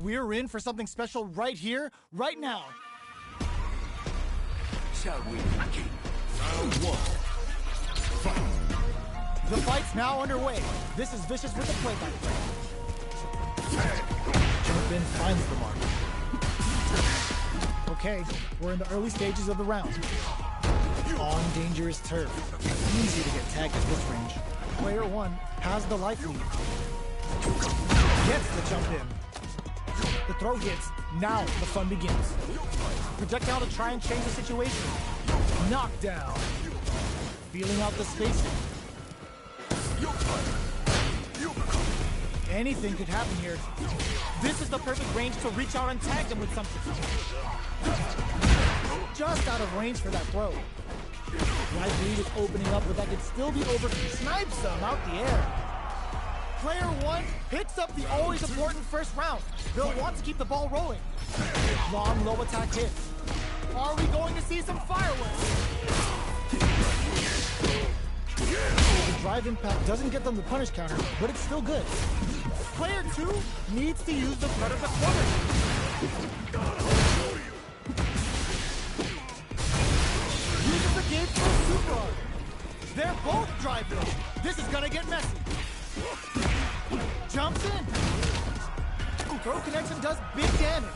We're in for something special right here, right now. Shall we begin? Round one. Fight. The fight's now underway. This is Vicious with the play-by-play. Jump in finds the mark. Okay, we're in the early stages of the round. On dangerous turf. Easy to get tagged at this range. Player 1 has the life lead. Gets the jump in. The throw hits. Now the fun begins. Projectile to try and change the situation. Knockdown. Feeling out the spacing. Anything could happen here. This is the perfect range to reach out and tag them with something. Just out of range for that throw. Right lead is opening up, but that could still be over. Snipes them out the air. Player 1 picks up the always important first round. They'll want to keep the ball rolling. Long, low attack hits. Are we going to see some fireworks? The drive impact doesn't get them the punish counter, but it's still good. Player 2 needs to use the threat of the corner. Uses the gate for a super art. They're both driving. This is gonna get messy. Jumps in. Throw connection does big damage.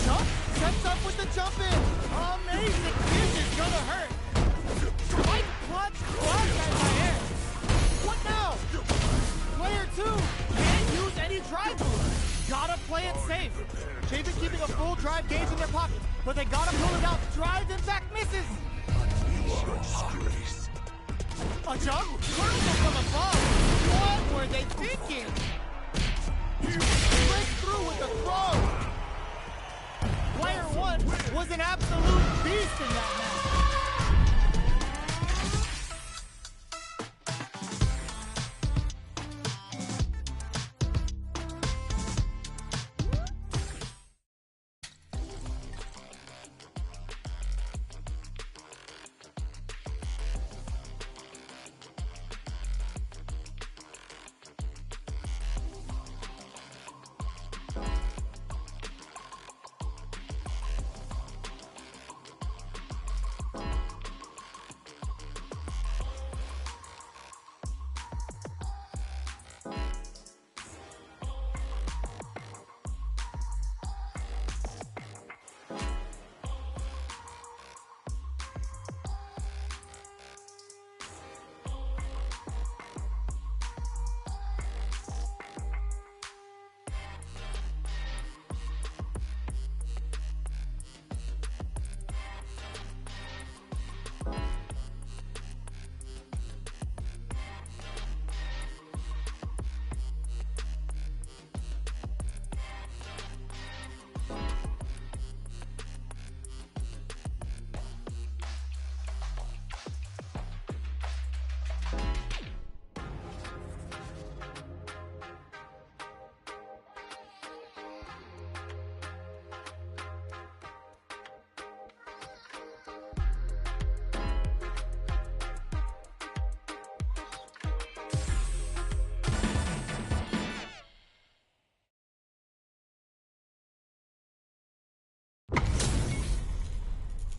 Jump, sets up with the jump in. Amazing. This is gonna hurt. Right clutch at my air. What now? Player 2 can't use any drive moves. Gotta play it safe. They've been keeping a full drive gauge in their pocket, but they gotta pull it out. Drive impact misses. A jump? Vertical from above. What were they thinking? Break through with the throw. Player 1 was an absolute beast in that match.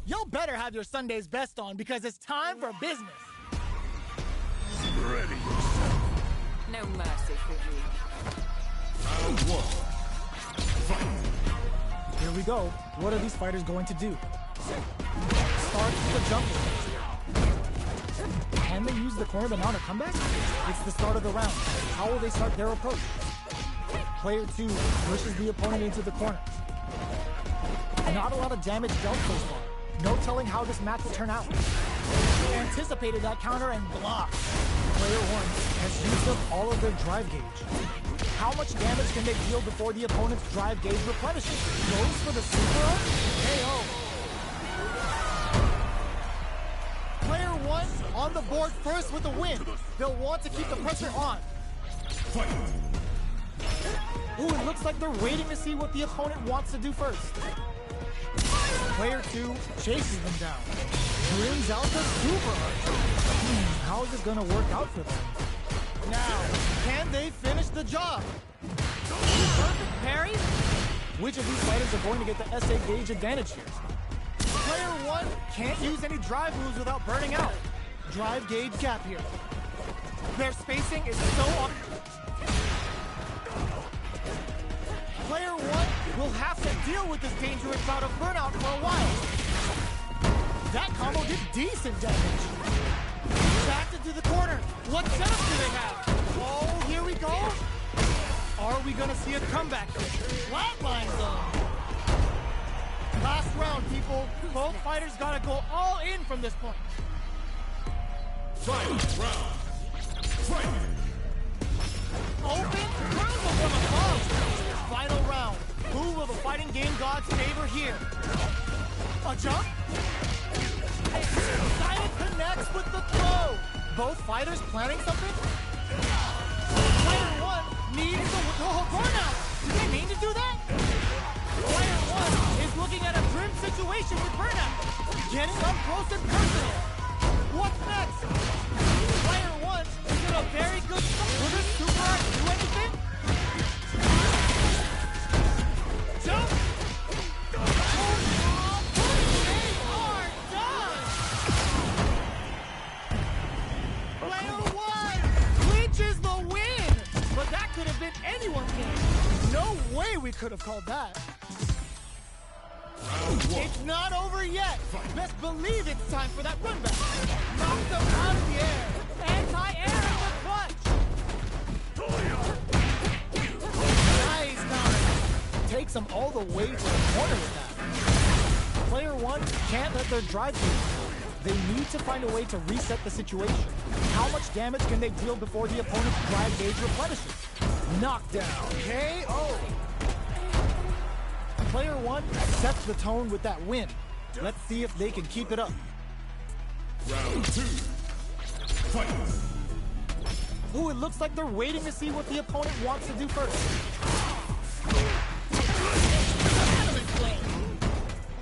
Y'all better have your Sunday's best on because it's time for business. Ready yourself. No mercy for you. Round one. Fight. Here we go. What are these fighters going to do? Start with the jump. Can they use the corner to mount a comeback? It's the start of the round. How will they start their approach? Player 2 pushes the opponent into the corner. Not a lot of damage dealt so far. No telling how this match will turn out. Anticipated that counter and blocked. Player 1 has used up all of their drive gauge. How much damage can they deal before the opponent's drive gauge replenishes? Goes for the super art? KO. Player 1 on the board first with the win. They'll want to keep the pressure on. Fight. Ooh, it looks like they're waiting to see what the opponent wants to do first. Player 2 chases them down. Brings out the super art. How is it going to work out for them? Now, can they finish the job? Perfect parry? Which of these fighters are going to get the SA gauge advantage here? Player 1 can't use any drive moves without burning out. Drive gauge gap here. Their spacing is so up. Player 1 will have to deal with this dangerous bout of burnout for a while. That combo did decent damage. Backed into the corner. What setup do they have? Oh, here we go. Are we gonna see a comeback? Flatline zone. Last round, people. Both fighters gotta go all in from this point. Final round. Fight! Open, brutal from above. Final round. Who will the fighting game gods favor here? A jump? Silent connects with the throw. Both fighters planning something? Player 1 needs to hold burnout. Do they mean to do that? Player 1 is looking at a grim situation with burnout. Getting up close and personal. What's next? Player 1 is in a very good spot. Will this super art do anything? Jump! They are done! Player 1 clinches the win! But that could have been anyone's game. No way we could have called that. It's not over yet. Best believe it's time for that run back. Knock them out of the air. Anti-air in the clutch. Nice counter. Takes them all the way to the corner with that. Player 1 can't let their drive game. They need to find a way to reset the situation. How much damage can they deal before the opponent's drive gauge replenishes? Knockdown. KO. Player 1 sets the tone with that win. Let's see if they can keep it up. Round 2. Fight! Ooh, it looks like they're waiting to see what the opponent wants to do first.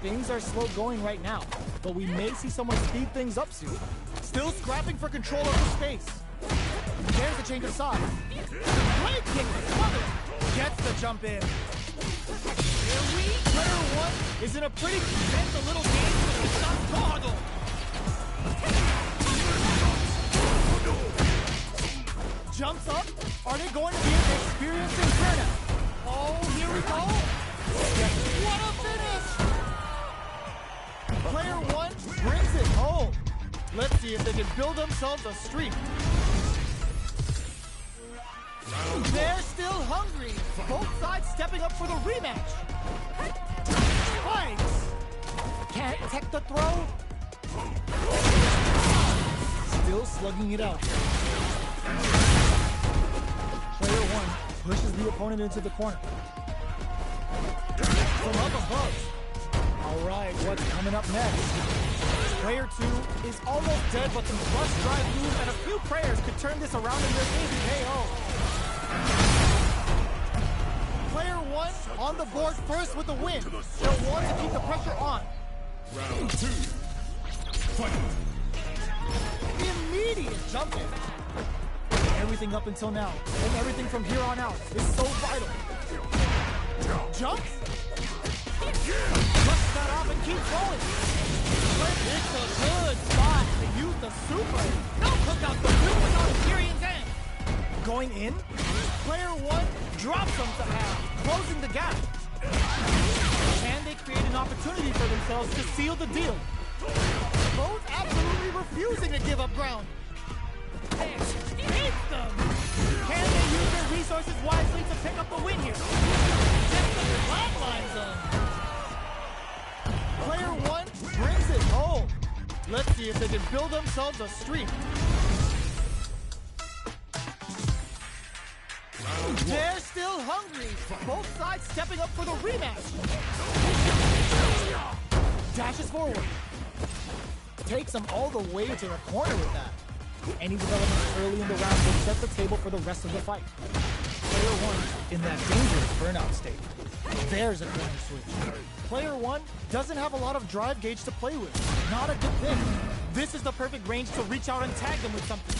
Things are slow going right now, but we may see someone speed things up soon. Still scrapping for control of the space. There's a change of sides. Great kick, mother! Gets the jump in. Player 1 is in a pretty tense little game with a stop toggle. Jumps up. Are they going to be experiencing burnout? Oh, here we go. What a finish! Player 1 brings it home. Let's see if they can build themselves a streak. They're still hungry. Both sides stepping up for the rematch. Spikes. Can't tech the throw. Still slugging it out. Player 1 pushes the opponent into the corner. From up above. All right, what's coming up next? Player 2 is almost dead, but some flush drive moves and a few prayers could turn this around in their easy KO. Player 1 on the board first with the win. They'll want to keep the pressure on. Round 2. Fight! Immediate jump in. Everything up until now, and everything from here on out is so vital. Jumps? Flush that off and keep going. It's a good spot to use the super. Don't hook out the two without Tyrion's end. Going in, player 1 drops them somehow, closing the gap. Can they create an opportunity for themselves to seal the deal? Both absolutely refusing to give up ground. Hit them! Can they use their resources wisely to pick up the win here? Just the flatline zone. Player 1 brings it home. Let's see if they can build themselves a streak. They're still hungry. Both sides stepping up for the rematch. Dashes forward. Takes them all the way to the corner with that. Any developments early in the round will set the table for the rest of the fight. Player 1 in that dangerous burnout state. There's a corner switch. Player 1 doesn't have a lot of drive gauge to play with. Not a good thing. This is the perfect range to reach out and tag them with something.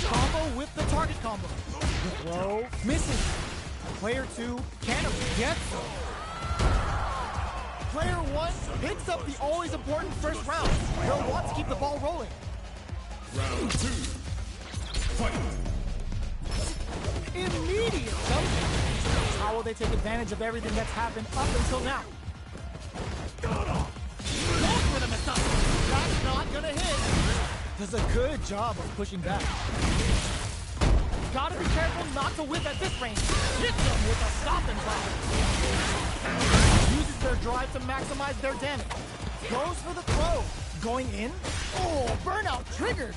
Combo with the target combo. The throw misses. Player 2 can't get some. Player 1 picks up the always important first round. They'll want to keep the ball rolling. Round 2. Fight. Immediate jump. How will they take advantage of everything that's happened up until now? Goes for the missile. That's not gonna hit. Does a good job of pushing back. Gotta be careful not to whip at this range. Hits them with a stop and pop. Uses their drive to maximize their damage. Goes for the throw. Going in. Oh, burnout triggered.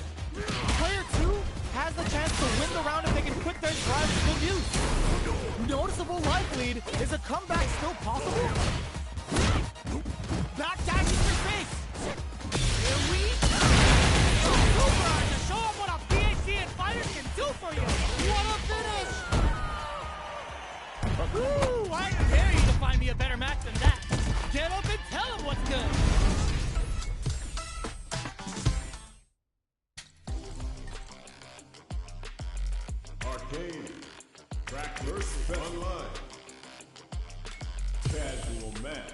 Player 2 has the chance to win the round if they can put their drive to good use. Noticeable life lead. Is a comeback still possible? Backdashing for space. Here we go. Super to show them what a PhD in fighters can do for you. What a finish! Ooh, I dare you to find me a better match than that. Get up and tell them what's good. Arcade. Track versus online. Casual match.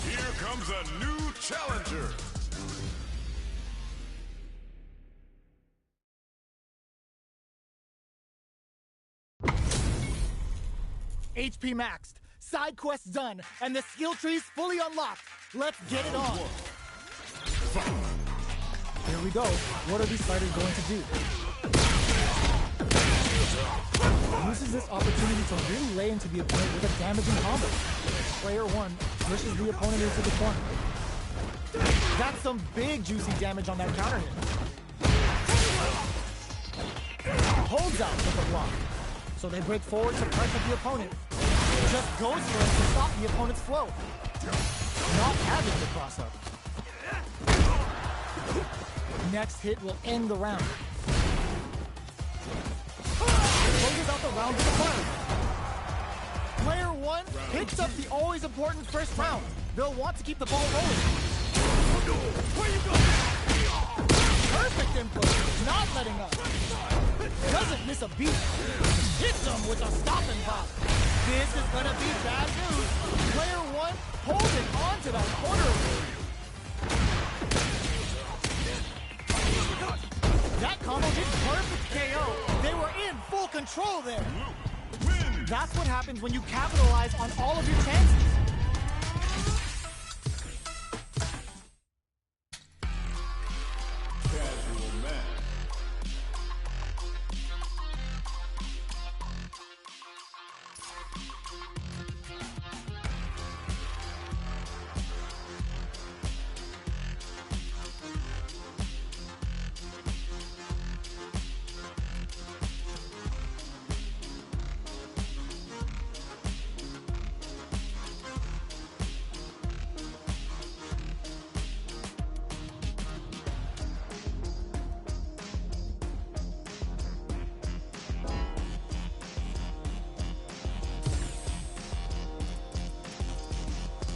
Here comes a new challenger. HP maxed, side quests done, and the skill tree's fully unlocked. Let's get it on. Here we go. What are these fighters going to do? Uses this opportunity to really lay into the opponent with a damaging combo. Player 1 pushes the opponent into the corner. That's some big juicy damage on that counter hit. Holds out with a block. So they break forward to pressure the opponent. Just goes for it to stop the opponent's flow. Not having the cross-up. Next hit will end the round. Closes out the round with a fire. Player 1 picks up the always important first round. They'll want to keep the ball rolling. Where you go? Perfect input, not letting up. Doesn't miss a beat. Hits them with a stop and pop. This is gonna be bad news. Player 1 holding on to that corner. That combo did perfect KO. They were in full control there. That's what happens when you capitalize on all of your chances.